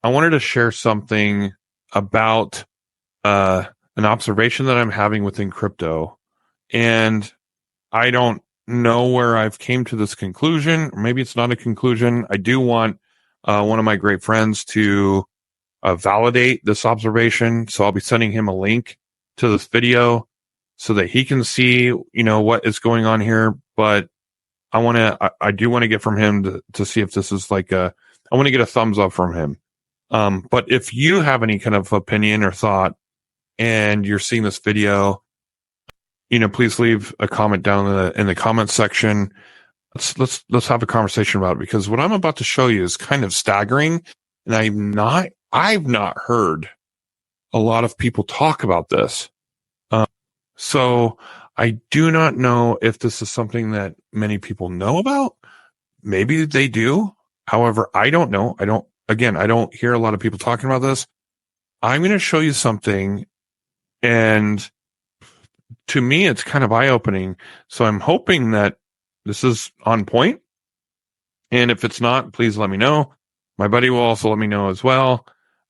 I wanted to share something about an observation that I'm having within crypto. And I don't know where I've came to this conclusion, or maybe it's not a conclusion. I do want one of my great friends to validate this observation. So I'll be sending him a link to this video so that he can see, what is going on here. But I do want to get from him to see if this is I want to get a thumbs up from him. But if you have any kind of opinion or thought and you're seeing this video, please leave a comment down in the comment section. Let's have a conversation about it, because what I'm about to show you is kind of staggering, and I've not heard a lot of people talk about this. So I do not know if this is something that many people know about. Maybe they do. However, I don't know. I don't hear a lot of people talking about this. I'm going to show you something, and to me, it's kind of eye-opening. So I'm hoping that this is on point. And if it's not, please let me know. My buddy will also let me know as well.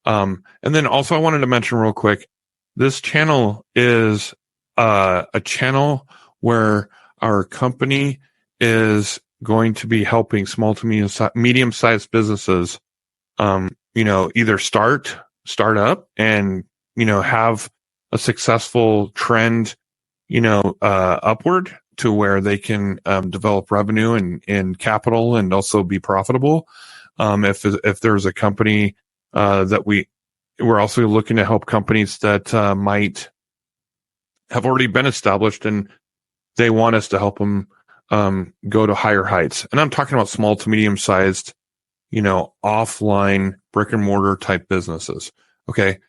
And then also I wanted to mention real quick, this channel is a channel where our company is going to be helping small to medium-sized businesses, either start up and, have a successful trend, upward to where they can develop revenue and capital and also be profitable. If there's a company that we're also looking to help companies that might have already been established and they want us to help them go to higher heights. And I'm talking about small to medium sized, offline brick and mortar type businesses. Okay.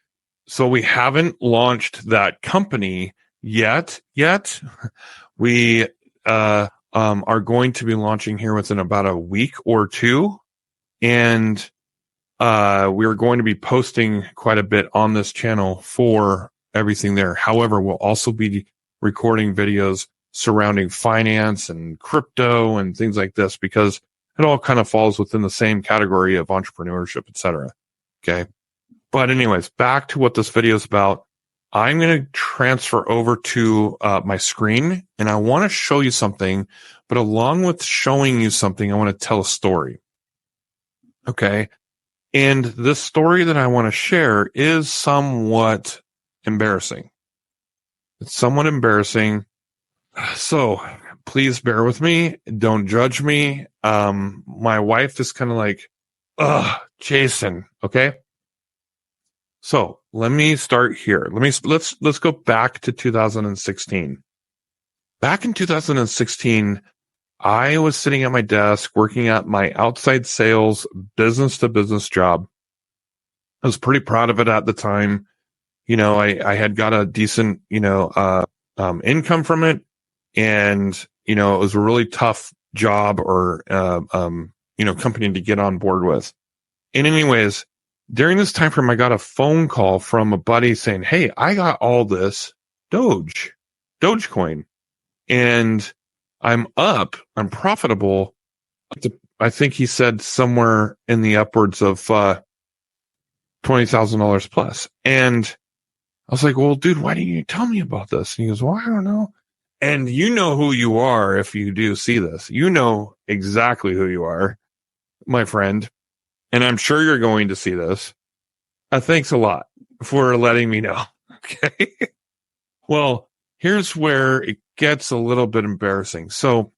So we haven't launched that company yet. We are going to be launching here within about a week or two. And we're going to be posting quite a bit on this channel for everything there. However, we'll also be recording videos surrounding finance and crypto and things like this, because it all kind of falls within the same category of entrepreneurship, etc. Okay. But anyways, back to what this video is about. I'm going to transfer over to my screen, and I want to show you something, but along with showing you something, I want to tell a story. Okay. And this story that I want to share is somewhat embarrassing. It's somewhat embarrassing. So please bear with me. Don't judge me. My wife is kind of like, Jason. Okay. So let me start here. Let's go back to 2016. Back in 2016, I was sitting at my desk working at my outside sales business to business job. I was pretty proud of it at the time. I had got a decent, income from it. And, it was a really tough job or, company to get on board with. And anyways, during this time frame, I got a phone call from a buddy saying, "Hey, I got all this Dogecoin, and I'm profitable." I think he said somewhere in the upwards of $20,000 plus. And I was like, "Well, dude, why didn't you tell me about this?" And he goes, "Well, I don't know." And you know who you are if you do see this. You know exactly who you are, my friend. And I'm sure you're going to see this. Thanks a lot for letting me know. Okay. Well, here's where it gets a little bit embarrassing. So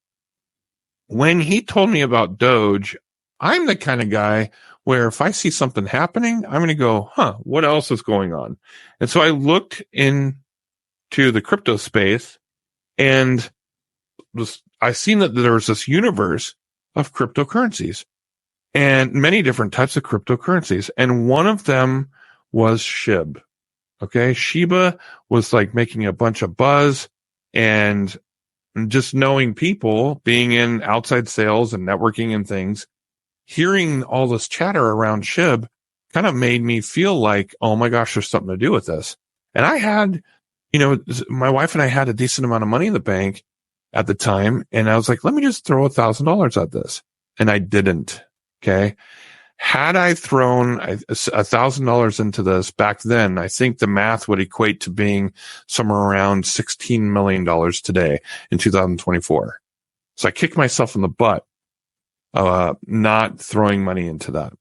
when he told me about Doge, I'm the kind of guy where if I see something happening, I'm going to go, what else is going on? And so I looked into the crypto space, and I seen that there was this universe of cryptocurrencies and many different types of cryptocurrencies. And one of them was SHIB. Okay. Shiba was like making a bunch of buzz, and just knowing people, being in outside sales and networking and things, hearing all this chatter around SHIB kind of made me feel like, oh my gosh, there's something to do with this. And I had, my wife and I had a decent amount of money in the bank at the time. And I was like, let me just throw $1,000 at this. And I didn't. Okay. Had I thrown $1,000 into this back then, I think the math would equate to being somewhere around $16 million today in 2024. So I kicked myself in the butt, not throwing money into that.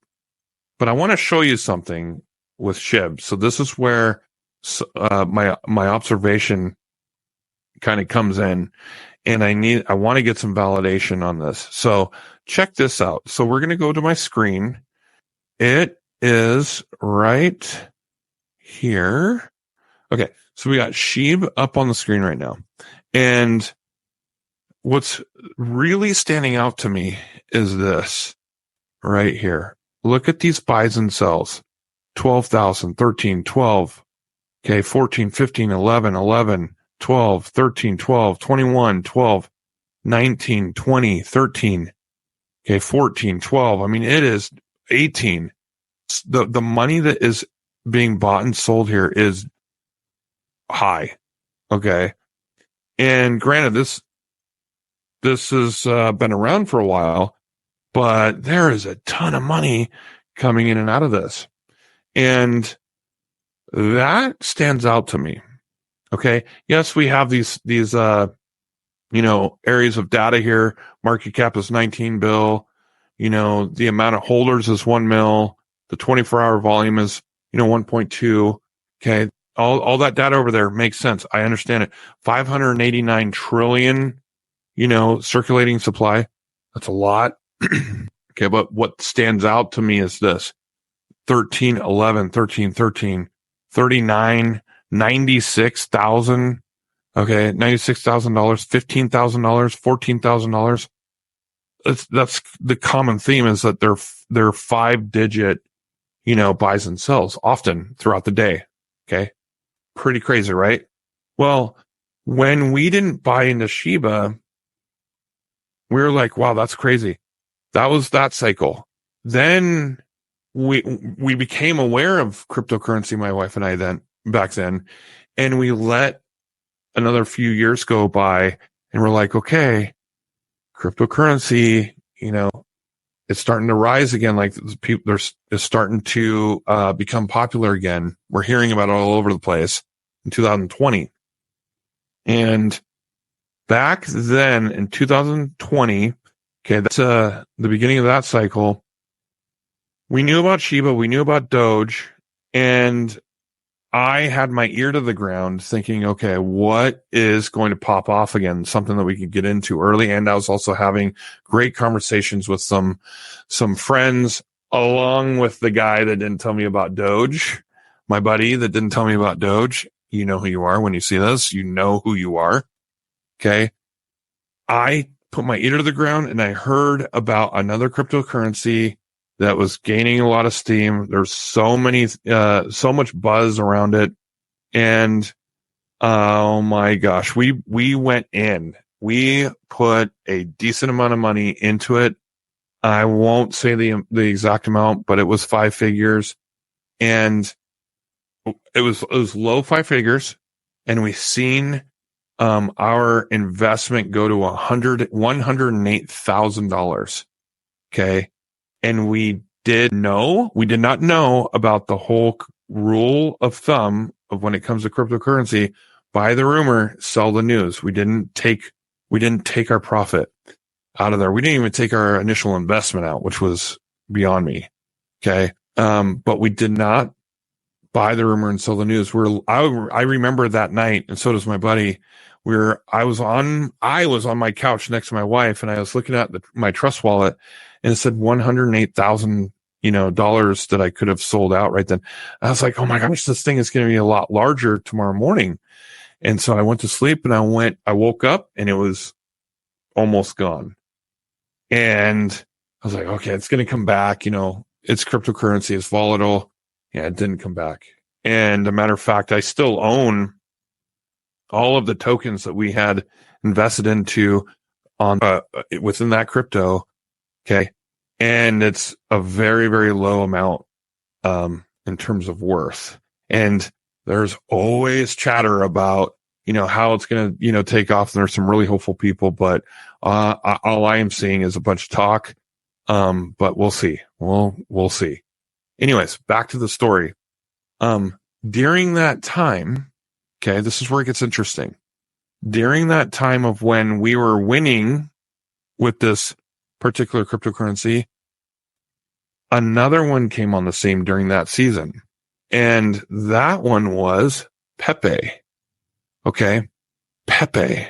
But I want to show you something with SHIB. So this is where my observation kind of comes in, and I want to get some validation on this. So check this out. So we're going to go to my screen. It is right here. Okay. So we got SHIB up on the screen right now. And what's really standing out to me is this right here. Look at these buys and sells. 12,000, 13, 12. Okay. 14, 15, 11, 11, 12, 13, 12, 21, 12, 19, 20, 13. Okay. 14, 12. I mean, it is 18. The money that is being bought and sold here is high. Okay. And granted, this has been around for a while, but there is a ton of money coming in and out of this. And that stands out to me. Okay. Yes, we have these areas of data here. Market cap is 19 bill. The amount of holders is 1 mil. The 24-hour volume is, 1.2. Okay. All that data over there makes sense. I understand it. 589 trillion, circulating supply. That's a lot. Okay. But what stands out to me is this: 13, 11, 13, 13, 39, 96,000. Okay. $96,000, $15,000, $14,000. That's the common theme, is that they're 5-digit, buys and sells often throughout the day. Okay. Pretty crazy, right? Well, when we didn't buy into Shiba, we were like, wow, that's crazy. That was that cycle. Then we became aware of cryptocurrency, my wife and I back then, and we let another few years go by, and we're like, okay, cryptocurrency, it's starting to rise again. Like people, it's starting to become popular again. We're hearing about it all over the place in 2020. And back then in 2020, okay, that's the beginning of that cycle. We knew about Shiba, we knew about Doge, and I had my ear to the ground thinking, okay, what is going to pop off again? Something that we could get into early. And I was also having great conversations with some friends, along with the guy that didn't tell me about Doge, my buddy that didn't tell me about Doge. You know who you are when you see this. You know who you are. Okay. I put my ear to the ground and I heard about another cryptocurrency that was gaining a lot of steam. There's so much buzz around it. And, oh my gosh, we went in, we put a decent amount of money into it. I won't say the exact amount, but it was 5 figures, and it was low 5 figures. And we seen, our investment go to $108,000. Okay. And we did not know about the whole rule of thumb of when it comes to cryptocurrency: buy the rumor, sell the news. We didn't take our profit out of there. We didn't even take our initial investment out, which was beyond me. Okay. But we did not buy the rumor and sell the news. I remember that night, and so does my buddy. I was on my couch next to my wife, and I was looking at my trust wallet, and it said $108,000, dollars that I could have sold out right then. I was like, oh my gosh, this thing is going to be a lot larger tomorrow morning. And so I went to sleep, and I woke up, and it was almost gone. And I was like, okay, it's going to come back. It's cryptocurrency. It's volatile. Yeah, it didn't come back. And a matter of fact, I still own all of the tokens that we had invested into within that crypto. Okay. And it's a very, very low amount, in terms of worth. And there's always chatter about, how it's going to, take off. And there's some really hopeful people, but, all I am seeing is a bunch of talk. But we'll see. We'll see. Anyways, back to the story. During that time, okay, this is where it gets interesting. During that time of when we were winning with this particular cryptocurrency, another one came on the scene during that season. And that one was Pepe. Okay. Pepe.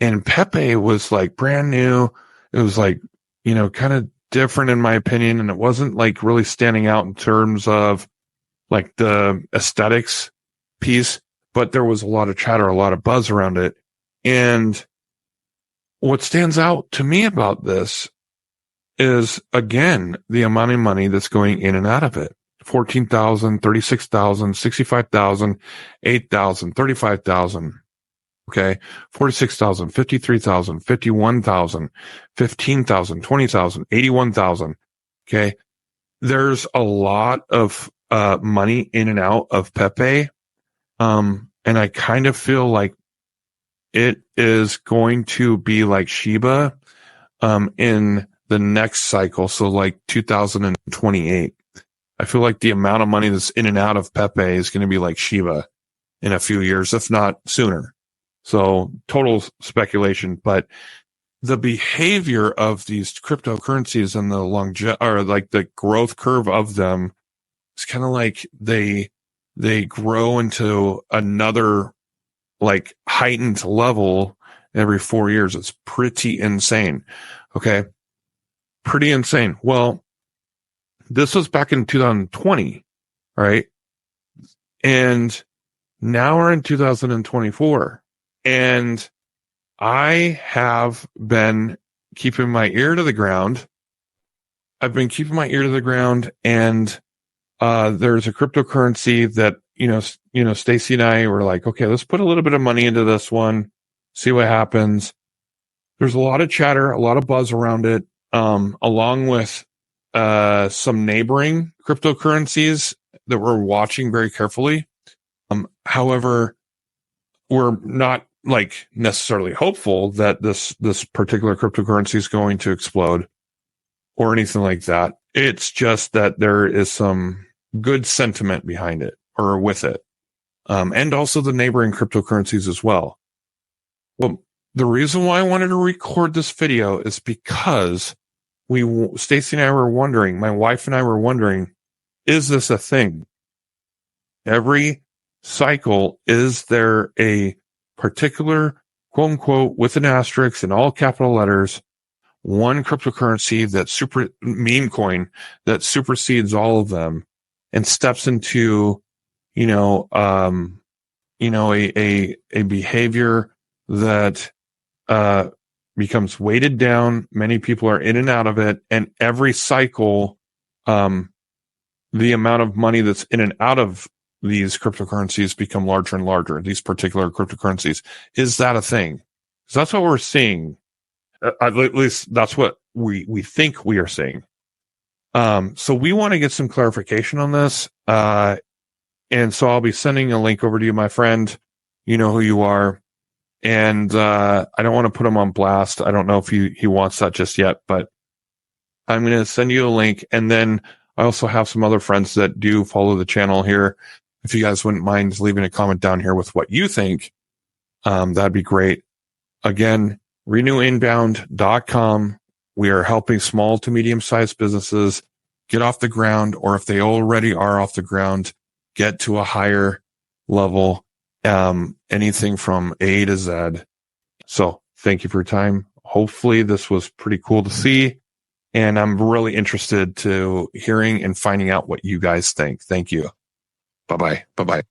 And Pepe was like brand new. It was like, kind of different in my opinion. And it wasn't like really standing out in terms of like the aesthetics piece, but there was a lot of chatter, a lot of buzz around it. And what stands out to me about this is, again, the amount of money that's going in and out of it. 14,000, 36,000, 65,000, 8,000, 35,000. Okay. 46,000, 53,000, 51,000, 15,000, 20,000, 81,000. Okay. There's a lot of money in and out of Pepe. And I kind of feel like it is going to be like Shiba in the next cycle. So like 2028. I feel like the amount of money that's in and out of Pepe is going to be like Shiba in a few years, if not sooner. So total speculation, but the behavior of these cryptocurrencies and the growth curve of them, it's kind of like they grow into another like heightened level every 4 years. It's pretty insane. Okay. Pretty insane. Well, this was back in 2020, right? And now we're in 2024. And I have been keeping my ear to the ground. I've been keeping my ear to the ground, and there's a cryptocurrency that, Stacy and I were like, okay, let's put a little bit of money into this one, see what happens. There's a lot of chatter, a lot of buzz around it, along with some neighboring cryptocurrencies that we're watching very carefully. However, we're not like necessarily hopeful that this particular cryptocurrency is going to explode or anything like that. It's just that there is some good sentiment behind it or with it. And also the neighboring cryptocurrencies as well. Well, the reason why I wanted to record this video is because Stacy and I were wondering, my wife and I were wondering, is this a thing? Every cycle, is there a particular, quote unquote, with an asterisk in all capital letters, one cryptocurrency that meme coin that supersedes all of them and steps into, a behavior that, becomes weighted down. Many people are in and out of it. And every cycle, the amount of money that's in and out of these cryptocurrencies become larger and larger, these particular cryptocurrencies. Is that a thing? Because that's what we're seeing. At least that's what we think we are seeing. So we want to get some clarification on this. And so I'll be sending a link over to you, my friend. You know who you are. And I don't want to put him on blast. I don't know if he wants that just yet, but I'm going to send you a link. And then I also have some other friends that do follow the channel here. If you guys wouldn't mind leaving a comment down here with what you think, that'd be great. Again, renewinbound.com. We are helping small to medium-sized businesses get off the ground, or if they already are off the ground, get to a higher level, anything from A to Z. So thank you for your time. Hopefully this was pretty cool to see. And I'm really interested to hearing and finding out what you guys think. Thank you. Bye-bye. Bye-bye.